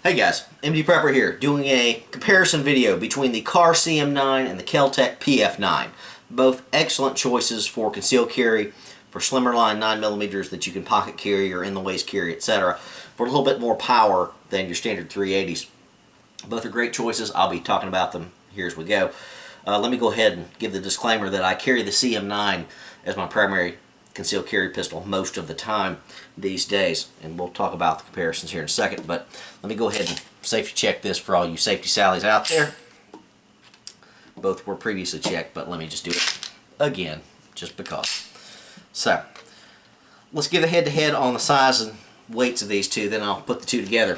Hey guys, MD Prepper here, doing a comparison video between the Kahr CM9 and the Kel Tec PF9. Both excellent choices for concealed carry, for slimmer line 9mm that you can pocket carry or in the waist carry, etc. For a little bit more power than your standard 380s. Both are great choices. I'll be talking about them here as we go. Let me go ahead and give the disclaimer that I carry the CM9 as my primary concealed carry pistol most of the time these days, and we'll talk about the comparisons here in a second. But let me go ahead and safety check this for all you safety sallies out there. Both were previously checked, but let me just do it again just because. So let's give a head-to-head on the size and weights of these two, then I'll put the two together.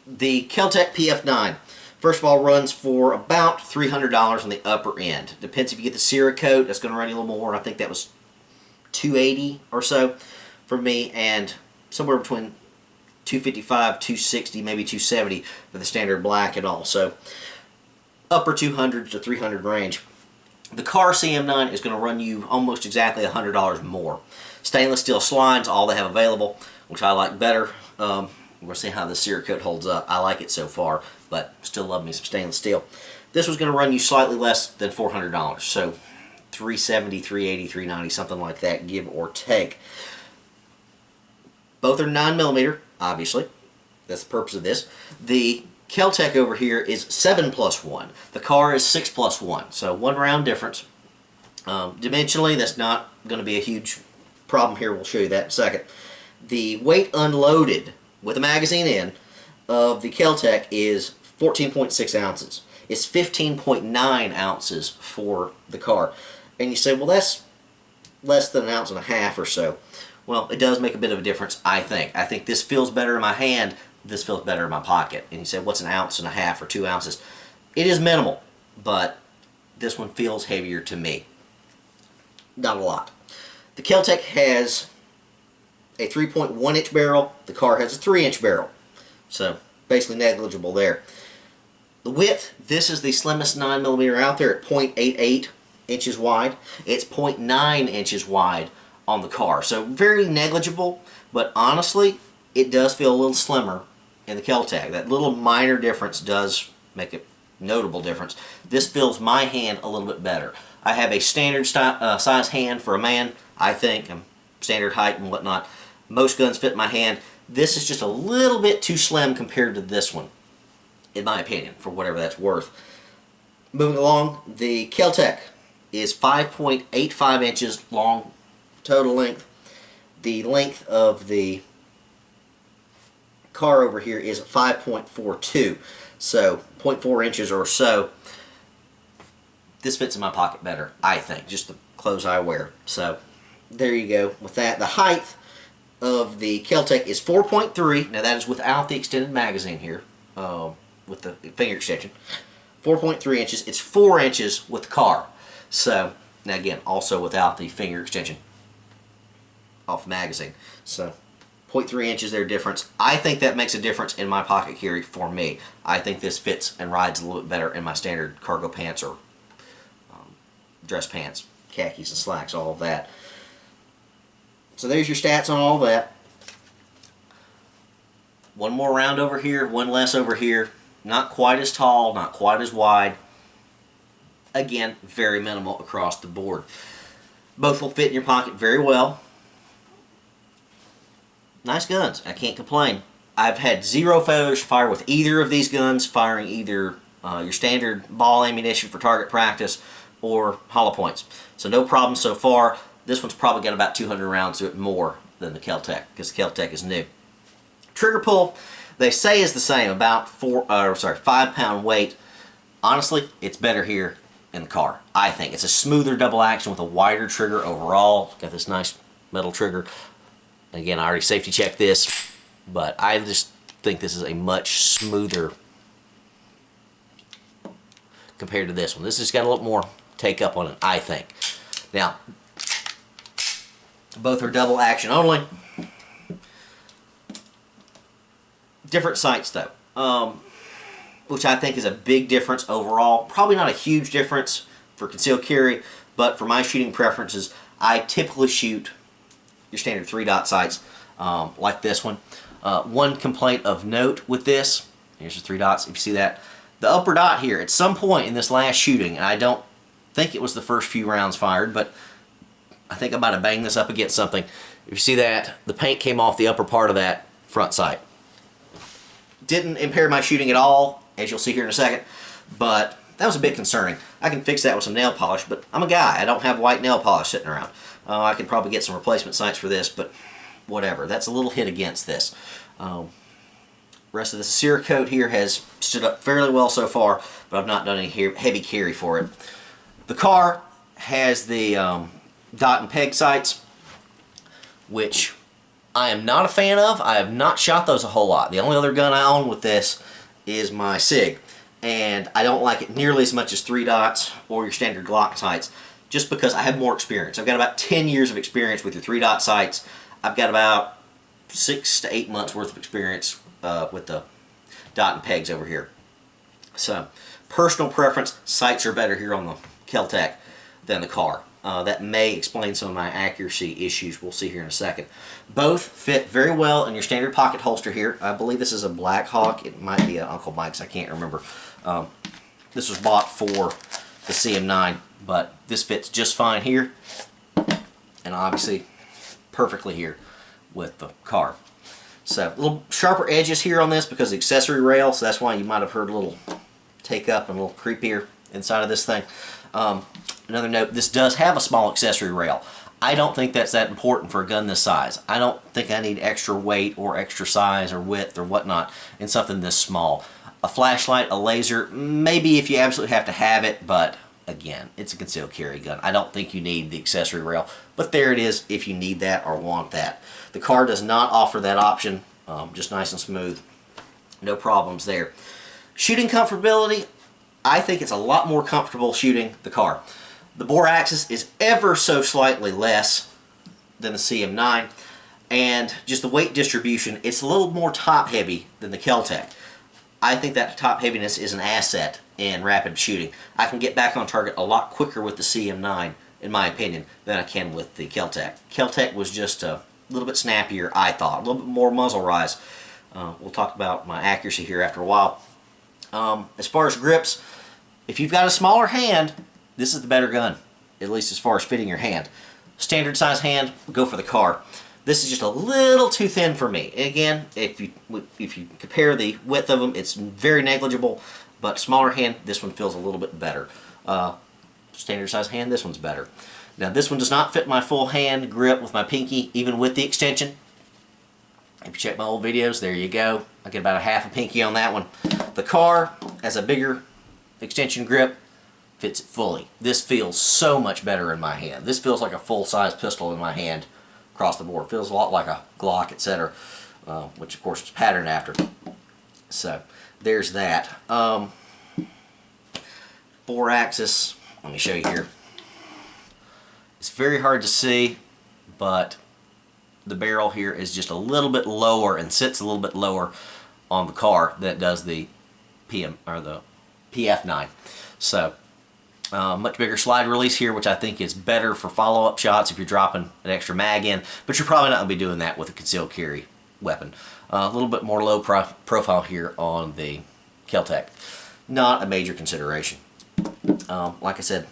The Kel Tec PF9, first of all, runs for about $300 on the upper end. Depends if you get the Cerakote, that's going to run you a little more. I think that was $280 or so for me, and somewhere between $255, $260, maybe $270 for the standard black and all. So upper 200 to $300 range. The Kahr CM9 is going to run you almost exactly $100 more. Stainless steel slides, all they have available, which I like better. We're going to see how the Cerakote holds up. I like it so far, but still love me some stainless steel. This was going to run you slightly less than $400, so $370, $380, $390, something like that, give or take. Both are 9mm, obviously. That's the purpose of this. The Kel Tec over here is 7+1. The Kahr is 6+1, so 1 round difference. Dimensionally, that's not going to be a huge problem here. We'll show you that in a second. The weight unloaded with a magazine in of the Kel Tec is 14.6 ounces. It's 15.9 ounces for the Kahr. And you say, well, that's less than 1.5 ounces or so. Well, it does make a bit of a difference, I think. I think this feels better in my hand. This feels better in my pocket. And you say, what's 1.5 ounces or 2 ounces? It is minimal, but this one feels heavier to me. Not a lot. The Kel Tec has a 3.1 inch barrel. The Kahr has a 3-inch barrel. So basically negligible there. The width, this is the slimmest 9mm out there at 0.88 inches wide. It's 0.9 inches wide on the Kahr. So very negligible, but honestly, it does feel a little slimmer in the Kel Tec. That little minor difference does make a notable difference. This fills my hand a little bit better. I have a standard size hand for a man, I think. I'm standard height and whatnot. Most guns fit my hand. This is just a little bit too slim compared to this one, in my opinion, for whatever that's worth. Moving along, the Kel Tec is 5.85 inches long total length. The length of the Kahr over here is 5.42, so 0.4 inches or so. This fits in my pocket better, I think, just the clothes I wear. So there you go with that. The height of the Kel Tec is 4.3. Now that is without the extended magazine here, with the finger extension. 4.3 inches. It's 4 inches with the Kahr. So, now again, also without the finger extension off magazine. So, 0.3 inches there difference. I think that makes a difference in my pocket carry for me. I think this fits and rides a little bit better in my standard cargo pants or dress pants, khakis and slacks, all of that. So there's your stats on all that. One more round over here, one less over here. Not quite as tall, not quite as wide. Again, very minimal across the board. Both will fit in your pocket very well. Nice guns. I can't complain. I've had zero failures to fire with either of these guns, firing either your standard ball ammunition for target practice or hollow points. So no problem so far. This one's probably got about 200 rounds to it more than the Kel Tec, because the Kel Tec is new. Trigger pull, they say is the same, about 5-pound weight. Honestly, it's better here in the Kahr. I think it's a smoother double action with a wider trigger overall. Got this nice metal trigger. Again, I already safety checked this, but I just think this is a much smoother compared to this one. This has got a little more take up on it, I think. Now, both are double action only. Different sights though, which I think is a big difference overall. Probably not a huge difference for concealed carry, but for my shooting preferences, I typically shoot your standard 3-dot sights like this one. One complaint of note with this, Here's the 3 dots. If you see that, the upper dot here, at some point in this last shooting, and I don't think it was the first few rounds fired, but I think I might have banged this up against something. If you see that, the paint came off the upper part of that front sight. Didn't impair my shooting at all, as you'll see here in a second, but that was a bit concerning. I can fix that with some nail polish, but I'm a guy. I don't have white nail polish sitting around. I could probably get some replacement sights for this, but whatever. That's a little hit against this. Rest of the Cerakote here has stood up fairly well so far, but I've not done any heavy carry for it. The Kahr has the dot and peg sights, which I am not a fan of. I have not shot those a whole lot. The only other gun I own with this is my SIG, and I don't like it nearly as much as 3 dots or your standard Glock sights, just because I have more experience. I've got about 10 years of experience with your 3 dot sights. I've got about 6 to 8 months worth of experience with the dot and pegs over here. So, personal preference, sights are better here on the Kel Tec than the Kahr. That may explain some of my accuracy issues. We'll see here in a second. Both fit very well in your standard pocket holster here. I believe this is a Black Hawk. It might be an Uncle Mike's. I can't remember. This was bought for the CM9, but this fits just fine here, and obviously perfectly here with the Kahr. So a little sharper edges here on this because of the accessory rail, so that's why you might have heard a little take up and a little creepier inside of this thing. Another note, this does have a small accessory rail. I don't think that's that important for a gun this size. I don't think I need extra weight or extra size or width or whatnot in something this small. A flashlight, a laser, maybe if you absolutely have to have it, but again, it's a concealed carry gun. I don't think you need the accessory rail, but there it is if you need that or want that. The Kahr does not offer that option, just nice and smooth. No problems there. Shooting comfortability, I think it's a lot more comfortable shooting the Kahr. The bore axis is ever so slightly less than the CM9, and just the weight distribution, it's a little more top heavy than the Kel Tec. I think that top heaviness is an asset in rapid shooting. I can get back on target a lot quicker with the CM9, in my opinion, than I can with the Kel Tec. Kel Tec was just a little bit snappier, I thought, a little bit more muzzle rise. We'll talk about my accuracy here after a while. As far as grips, if you've got a smaller hand, this is the better gun, at least as far as fitting your hand. Standard size hand, go for the Kahr. This is just a little too thin for me. Again, if you compare the width of them, it's very negligible, but smaller hand, this one feels a little bit better. Standard size hand, this one's better. Now this one does not fit my full hand grip with my pinky, even with the extension. If you check my old videos, there you go. I get about a half a pinky on that one. The Kahr has a bigger extension grip, fits it fully. This feels so much better in my hand. This feels like a full-size pistol in my hand across the board. It feels a lot like a Glock, etc., which of course is patterned after. So there's that. Bore axis, let me show you here. It's very hard to see, but the barrel here is just a little bit lower and sits a little bit lower on the Kahr than it does the PF9. So much bigger slide release here, which I think is better for follow-up shots if you're dropping an extra mag in, but you're probably not going to be doing that with a concealed carry weapon. A little bit more low profile here on the Kel Tec. Not a major consideration. Like I said,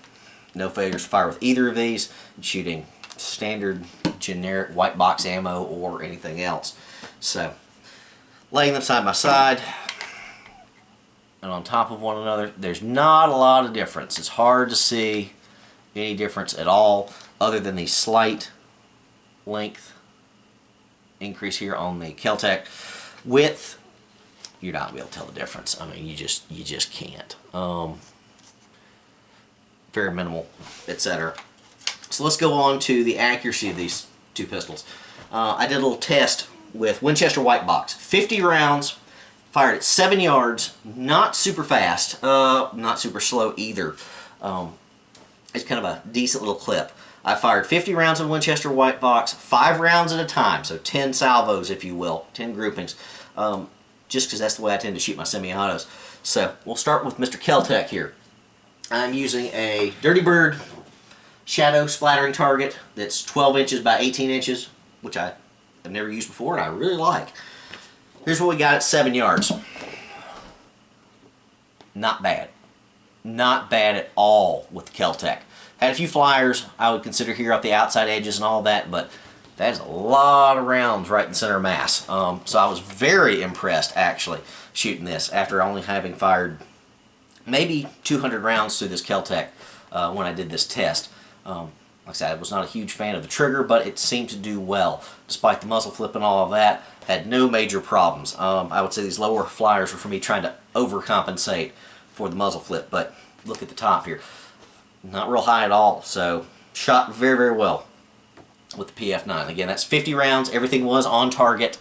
no failures to fire with either of these, shooting standard generic white box ammo or anything else. So laying them side by side and on top of one another, there's not a lot of difference. It's hard to see any difference at all other than the slight length increase here on the Kel Tec. Width, you're not going to be able to tell the difference. I mean, you just can't. Very minimal, etc. So let's go on to the accuracy of these two pistols. I did a little test with Winchester White Box. 50 rounds, fired at 7 yards, not super fast, not super slow either. It's kind of a decent little clip. I fired 50 rounds of Winchester White Box, 5 rounds at a time, so 10 salvos, if you will, 10 groupings, just because that's the way I tend to shoot my semi-autos. So we'll start with Mr. Kel Tec here. I'm using a Dirty Bird shadow splattering target that's 12 inches by 18 inches, which I've never used before and I really like. Here's what we got at 7 yards. not bad. Not bad at all with the Kel Tec. Had a few flyers I would consider here off the outside edges and all that, but that is a lot of rounds right in the center of mass. So I was very impressed actually shooting this after only having fired maybe 200 rounds through this Kel Tec when I did this test. Like I said, I was not a huge fan of the trigger, but it seemed to do well. Despite the muzzle flip and all of that, had no major problems. I would say these lower flyers were for me trying to overcompensate for the muzzle flip, but look at the top here. Not real high at all, so shot very, very well with the PF9. Again, that's 50 rounds. Everything was on target.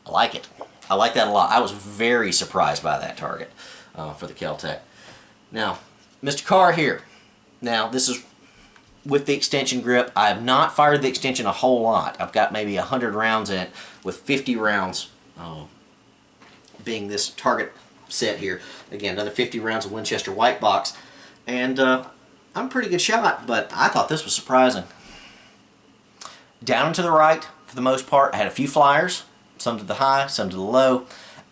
I like it. I like that a lot. I was very surprised by that target for the Kel Tec. Now, Mr. Kahr here. Now, this is with the extension grip. I have not fired the extension a whole lot. I've got maybe 100 rounds in it, with 50 rounds being this target set here. Again, another 50 rounds of Winchester white box. And I'm a pretty good shot, but I thought this was surprising. Down and to the right, for the most part, I had a few flyers, some to the high, some to the low,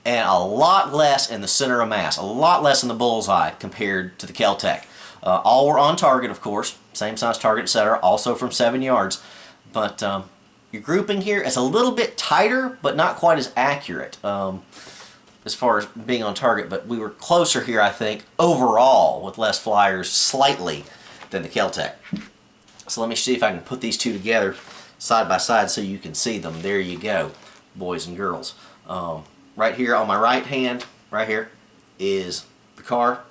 and a lot less in the center of mass, a lot less in the bullseye compared to the Kel Tec. All were on target, of course, same size target, etc., also from 7 yards. But your grouping here is a little bit tighter, but not quite as accurate as far as being on target. But we were closer here, I think, overall, with less flyers slightly than the Kel Tec. So let me see if I can put these two together side by side so you can see them. There you go, boys and girls. Right here on my right hand, right here, is the Kahr,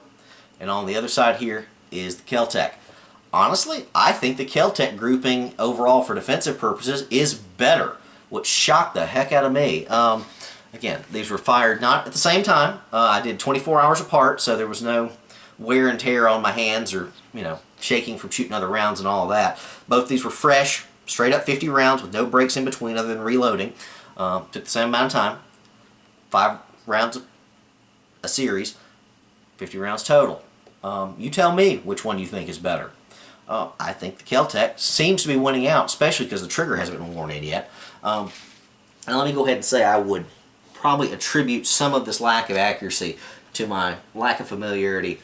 and on the other side here is the Kel Tec. Honestly, I think the Kel Tec grouping overall for defensive purposes is better, which shocked the heck out of me. Again, these were fired not at the same time. I did 24 hours apart, so there was no wear and tear on my hands or, you know, shaking from shooting other rounds and all of that. Both these were fresh, straight up 50 rounds with no breaks in between other than reloading. Took the same amount of time. 5 rounds a series, 50 rounds total. You tell me which one you think is better. I think the Kel Tec seems to be winning out, especially because the trigger hasn't been worn in yet. And let me go ahead and say I would probably attribute some of this lack of accuracy to my lack of familiarity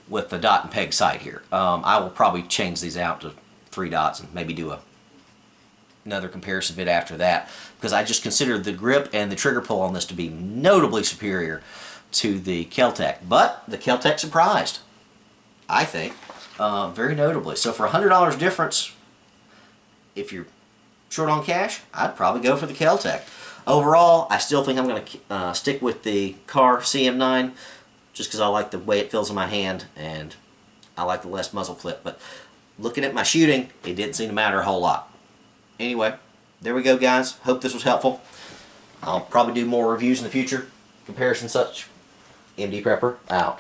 with the dot and peg sight here. I will probably change these out to 3 dots and maybe do another comparison bit after that, because I just consider the grip and the trigger pull on this to be notably superior to the Kel Tec. But the Kel Tec surprised, I think, very notably. So for $100 difference, if you're short on cash, I'd probably go for the Kel Tec. Overall, I still think I'm going to stick with the Kahr CM9 just because I like the way it feels in my hand and I like the less muzzle flip. But looking at my shooting, it didn't seem to matter a whole lot. Anyway, there we go, guys. Hope this was helpful. I'll probably do more reviews in the future. Comparison such. MD Prepper out.